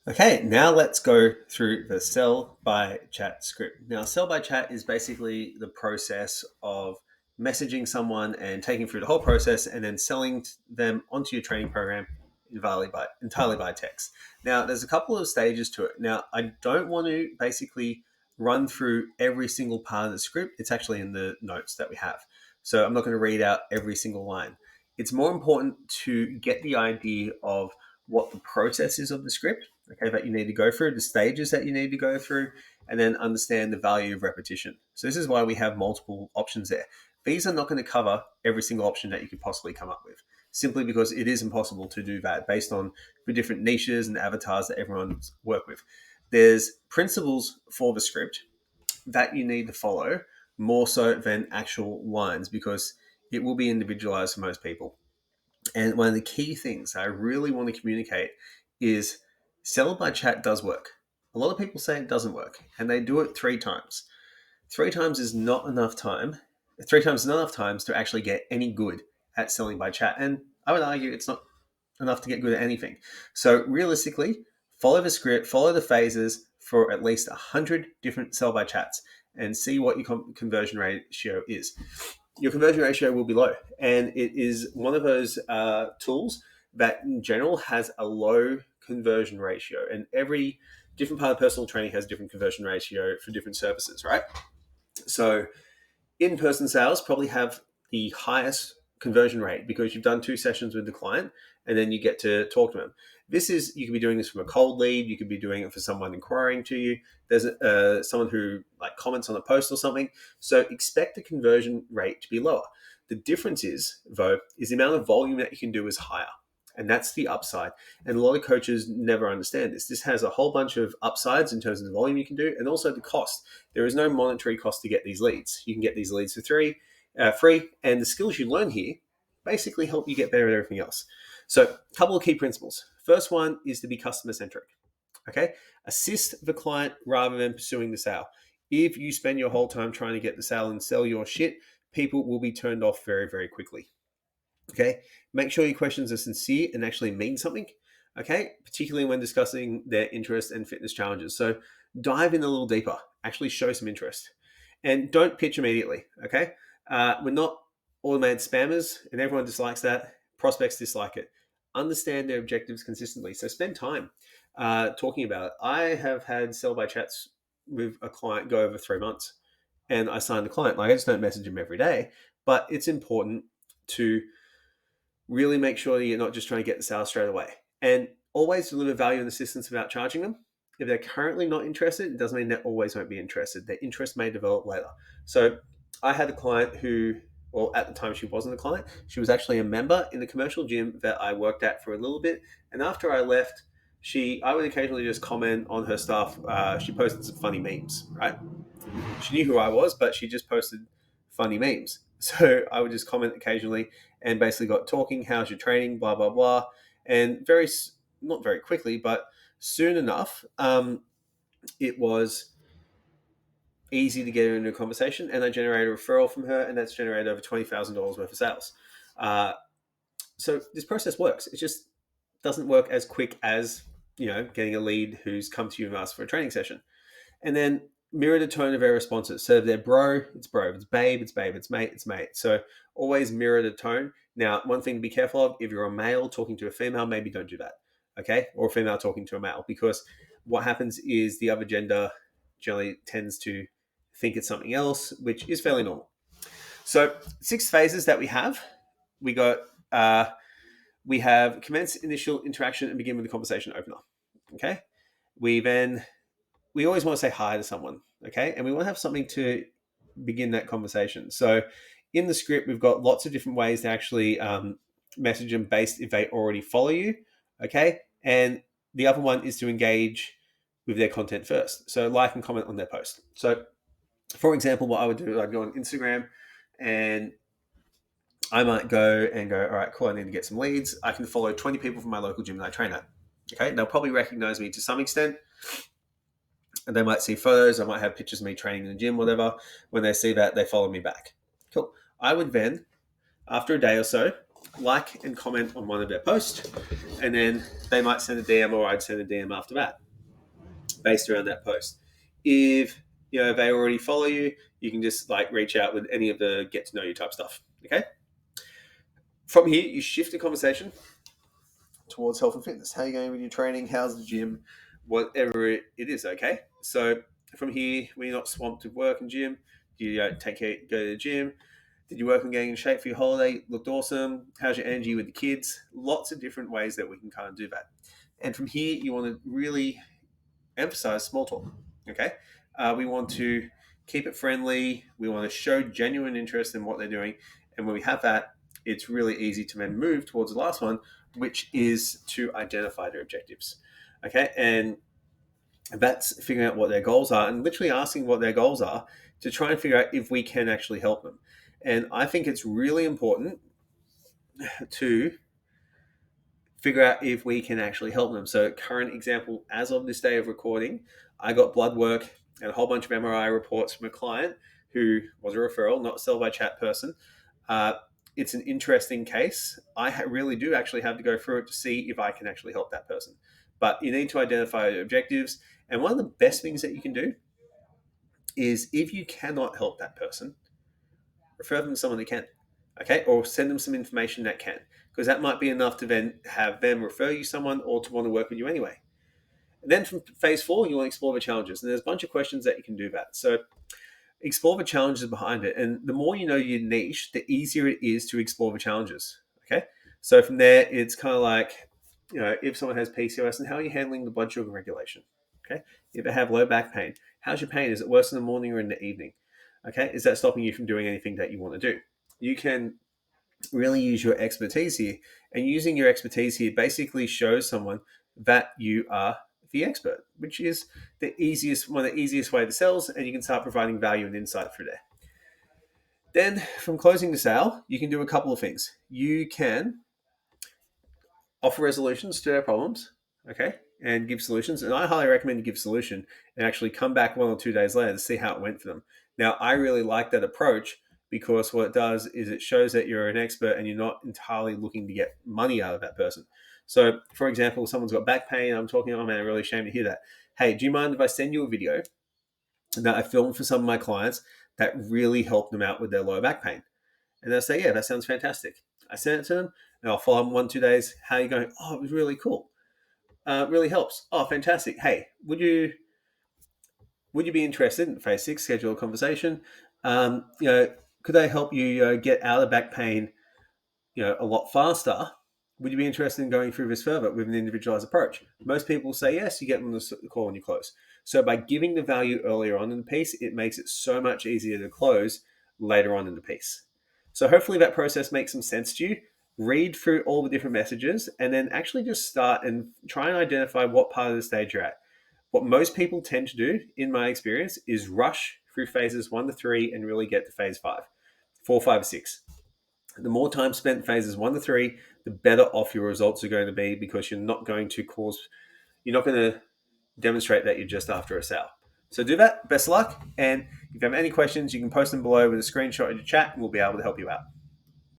Okay, now let's go through the sell by chat script. Now, sell by chat is basically the process of messaging someone and taking through the whole process and then selling them onto your training program entirely by text. Now, there's a couple of stages to it. Now, I don't want to basically run through every single part of the script. It's actually in the notes that we have. So I'm not going to read out every single line. It's more important to get the idea of what the process is of the script, okay, that you need to go through, the stages that you need to go through, and then understand the value of repetition. So this is why we have multiple options there. These are not going to cover every single option that you could possibly come up with, simply because it is impossible to do that based on the different niches and avatars that everyone's work with. There's principles for the script that you need to follow more so than actual lines because it will be individualized for most people. And one of the key things I really want to communicate is sell by chat does work. A lot of people say it doesn't work, and they do it three times. Three times is not enough time. Three times is not enough times to actually get any good at selling by chat. And I would argue it's not enough to get good at anything. So realistically, follow the script, follow the phases for at least 100 different sell by chats and see what your conversion ratio is. Your conversion ratio will be low. And it is one of those tools that in general has a low conversion ratio. And every different part of personal training has different conversion ratio for different services, right? So in-person sales probably have the highest conversion rate because you've done two sessions with the client and then you get to talk to them. This is, you could be doing this from a cold lead. You could be doing it for someone inquiring to you. There's someone who like comments on a post or something. So expect the conversion rate to be lower. The difference is, though, is the amount of volume that you can do is higher. And that's the upside. And a lot of coaches never understand this. This has a whole bunch of upsides in terms of the volume you can do and also the cost. There is no monetary cost to get these leads. You can get these leads for free, and the skills you learn here basically help you get better at everything else. So, a couple of key principles. First one is to be customer centric. Okay, assist the client rather than pursuing the sale. If you spend your whole time trying to get the sale and sell your shit, people will be turned off very, very quickly. Okay, make sure your questions are sincere and actually mean something. Okay, particularly when discussing their interest and fitness challenges. So dive in a little deeper, actually show some interest, and don't pitch immediately. Okay, we're not automated spammers, and everyone dislikes that. Prospects dislike it. Understand their objectives consistently. So spend time talking about it. I have had sell by chats with a client go over 3 months, and I signed the client. Like I just don't message him every day, but it's important to really make sure that you're not just trying to get the sale straight away. And always deliver value and assistance without charging them. If they're currently not interested, it doesn't mean they always won't be interested. Their interest may develop later. So I had a client who, well, at the time she wasn't a client. She was actually a member in the commercial gym that I worked at for a little bit. And after I left, I would occasionally just comment on her stuff. She posted some funny memes, right? She knew who I was, but she just posted funny memes. So I would just comment occasionally and basically got talking, how's your training, blah, blah, blah. And not very quickly, but soon enough, it was easy to get her into a conversation. And I generated a referral from her, and that's generated over $20,000 worth of sales. Uh, so this process works. It just doesn't work as quick as, getting a lead who's come to you and asked for a training session. And then mirror the tone of their responses. So if they're bro, it's bro. If it's babe, it's babe. It's mate, it's mate. So always mirror the tone. Now, one thing to be careful of, if you're a male talking to a female, maybe don't do that. Okay? Or a female talking to a male, because what happens is the other gender generally tends to think it's something else, which is fairly normal. So 6 phases that we have. We got we have commence initial interaction and begin with the conversation opener. Okay? We always want to say hi to someone, okay? And we want to have something to begin that conversation. So in the script, we've got lots of different ways to actually message them based if they already follow you, okay? And the other one is to engage with their content first. So like and comment on their post. So for example, what I would do, I'd go on Instagram and I might go, all right, cool, I need to get some leads. I can follow 20 people from my local gym that I train at. Okay, they'll probably recognize me to some extent. And they might see photos. I might have pictures of me training in the gym, whatever. When they see that, they follow me back. Cool. I would then, after a day or so, like and comment on one of their posts, and then they might send a DM, or I'd send a DM after that, based around that post. If they already follow you, you can just like reach out with any of the get to know you type stuff. Okay. From here, you shift the conversation towards health and fitness. How are you going with your training? How's the gym? Whatever it is. Okay. So from here, when you're not swamped with work and gym, you go to the gym. Did you work on getting in shape for your holiday? Looked awesome. How's your energy with the kids? Lots of different ways that we can kind of do that. And from here, you want to really emphasize small talk. Okay. We want to keep it friendly. We want to show genuine interest in what they're doing. And when we have that, it's really easy to then move towards the last one, which is to identify their objectives. Okay. And that's figuring out what their goals are and literally asking what their goals are to try and figure out if we can actually help them. And I think it's really important to figure out if we can actually help them. So, current example, as of this day of recording, I got blood work and a whole bunch of MRI reports from a client who was a referral, not a sell by chat person. It's an interesting case. I really do actually have to go through it to see if I can actually help that person. But you need to identify your objectives. And one of the best things that you can do is if you cannot help that person, refer them to someone that can. Okay, or send them some information that can, because that might be enough to then have them refer you someone or to want to work with you anyway. And then from phase 4, you want to explore the challenges, and there's a bunch of questions that you can do that. So explore the challenges behind it, and the more you know your niche, the easier it is to explore the challenges. Okay, so from there, it's kind of like, if someone has PCOS, and how are you handling the blood sugar regulation? Okay, if they have low back pain, how's your pain? Is it worse in the morning or in the evening? Okay, is that stopping you from doing anything that you want to do? You can really use your expertise here, and using your expertise here basically shows someone that you are the expert, which is one of the easiest way to sell, and you can start providing value and insight through there. Then from closing the sale, you can do a couple of things. You can offer resolutions to their problems, okay, and give solutions. And I highly recommend you give solution and actually come back 1 or 2 days later to see how it went for them. Now, I really like that approach because what it does is it shows that you're an expert and you're not entirely looking to get money out of that person. So, for example, someone's got back pain. I'm talking, oh man, I'm really ashamed to hear that. Hey, do you mind if I send you a video that I filmed for some of my clients that really helped them out with their lower back pain? And they'll say, yeah, that sounds fantastic. I sent it to them, and I'll follow them 1 2 days. How are you going? Oh, it was really cool. Really helps. Oh, fantastic. Hey, would you be interested in phase 6? Schedule a conversation. Could they help you get out of back pain, a lot faster? Would you be interested in going through this further with an individualized approach? Most people say yes. You get them to the call and you close. So by giving the value earlier on in the piece, it makes it so much easier to close later on in the piece. So hopefully that process makes some sense to you. Read through all the different messages and then actually just start and try and identify what part of the stage you're at. What most people tend to do, in my experience, is rush through phases 1 to 3 and really get to phase 5, 4, 5, 6. The more time spent in phases 1 to 3, the better off your results are going to be because you're not going to demonstrate that you're just after a sale. So do that. Best of luck. And if you have any questions, you can post them below with a screenshot in the chat and we'll be able to help you out.